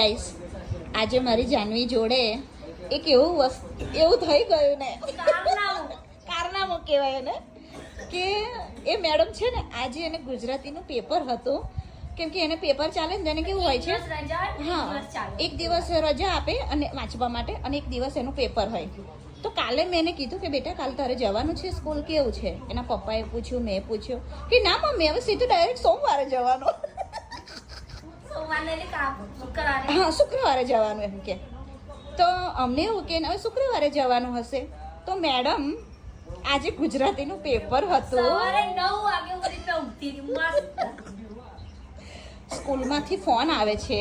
guys આજે મારી જાનવી જોડે એક એવું થઈ ગયું ને કારનામું કહેવાય ને કે એ મેડમ છે ને આજે એને ગુજરાતીનું પેપર હતું કેમ કે એને પેપર ચાલે ને તેને કેવું હોય છે હા એક દિવસ રજા આપે અને વાંચવા માટે અને એક દિવસ એનું પેપર હોય તો કાલે મેં એને કીધું કે બેટા કાલ તારે જવાનું છે સ્કૂલ કેવું છે એના પપ્પાએ પૂછ્યું મેં પૂછ્યું કે ના મમ્મી હવે સીધું ડાયરેક્ટ સોમવારે જવાનું હા શુક્રવારે જવાનું એમ કે તો અમને એવું કે હવે શુક્રવારે જવાનું હશે તો મેડમ આજે ગુજરાતીનું પેપર હતું સ્કૂલમાંથી ફોન આવે છે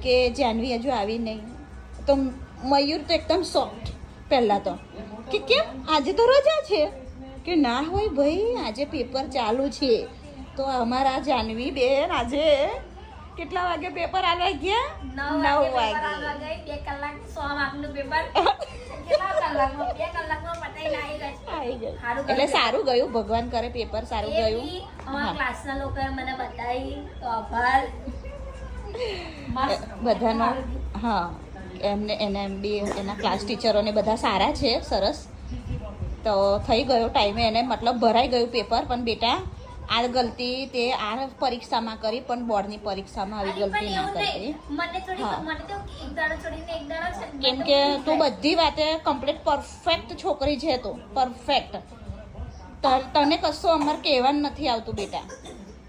કે જાનવી હજુ આવી નહીં તો મયુર તો એકદમ સોફ્ટ પહેલાં તો કે કેમ આજે તો રજા છે કે ના હોય ભાઈ આજે પેપર ચાલુ છે તો અમારા જાનવી બેન આજે કેટલા વાગે પેપર આલવા ગયા 9 વાગે 2 કલાક 100 માર્કનું પેપર એટલે સારું ગયું ભગવાન કરે પેપર સારું ગયું ક્લાસના લોકોએ મને બતાવી તો આભાર બધાનો હા એને બી એના ક્લાસ ટીચરોને બધા સારા છે સરસ તો થઈ ગયો ટાઈમે એને મતલબ ભરાઈ ગયું પેપર પણ બેટા આ ગલતી તે આ પરીક્ષામાં કરી પણ બોર્ડની પરીક્ષામાં આવી ગલતી ના કરી કેમ કે તું બધી વાતે કમ્પ્લીટ પરફેક્ટ છોકરી છે તું પરફેક્ટ તને કશું અમારે કહેવાનું નથી આવતું બેટા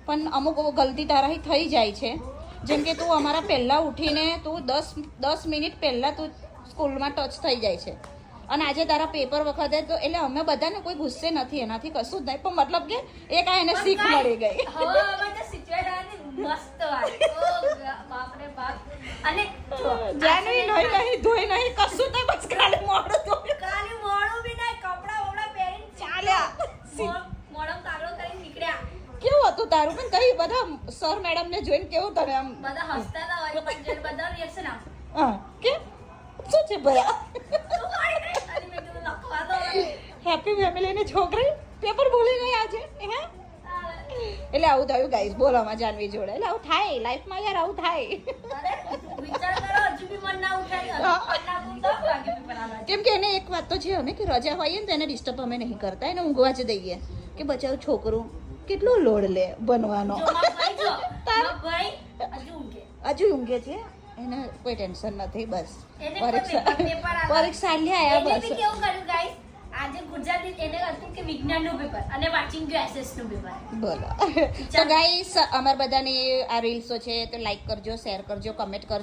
પણ અમુક ગલતી તારાથી થઈ જાય છે જેમ કે તું અમારા પહેલાં ઉઠીને તું 10 મિનિટ પહેલાં તું સ્કૂલમાં ટચ થઈ જાય છે અને આજે તારા પેપર વખતે તો એટલે અમે બધાને કોઈ ગુસ્સે નથી એનાથી કશું જ નહીં પણ મતલબ કે એક આ એને શીખ મળી ગઈ જાનવી નહીં ધોઈ નહીં કશું નહીં બસ ખાલી મોડું ધોઈ ચાલ્યા કેવું હતું તારું પણ કઈ બધા સર મેડમ ને જોઈને કેવું તને આમ બધા હસતા હતા અને પછી બધા રિએક્શન હા કે શું છે ભયા હેપી ફેમિલી ની છોકરી પેપર ભૂલી ગઈ આજે હે એટલે આવું થયું ગાઈસ બોલામાં જાનવી જોડે એટલે આવું થાય લાઈફમાં યાર આવું થાય કેમ કે એને એક વાત તો છે ને કે રજા હોય ને તો એને ડિસ્ટર્બ અમે નહીં કરતા એને ઊંઘવા જ દઈએ કે બચાવ છોકરું કેટલો લોડ લે બનવાનો હજુ ઊંઘે છે એને કોઈ ટેન્શન નથી બસ પરીક્ષા લ્યા બસ આજે ગુજરાતી એને હતું કે વિજ્ઞાનનું પેપર અને વાંચિંગ ગયું એસએસનું પેપર બોલો તો ગાઈસ અમાર બધાની આ રીલ્સો છે તો લાઈક કરજો શેર કરજો કમેન્ટ કરજો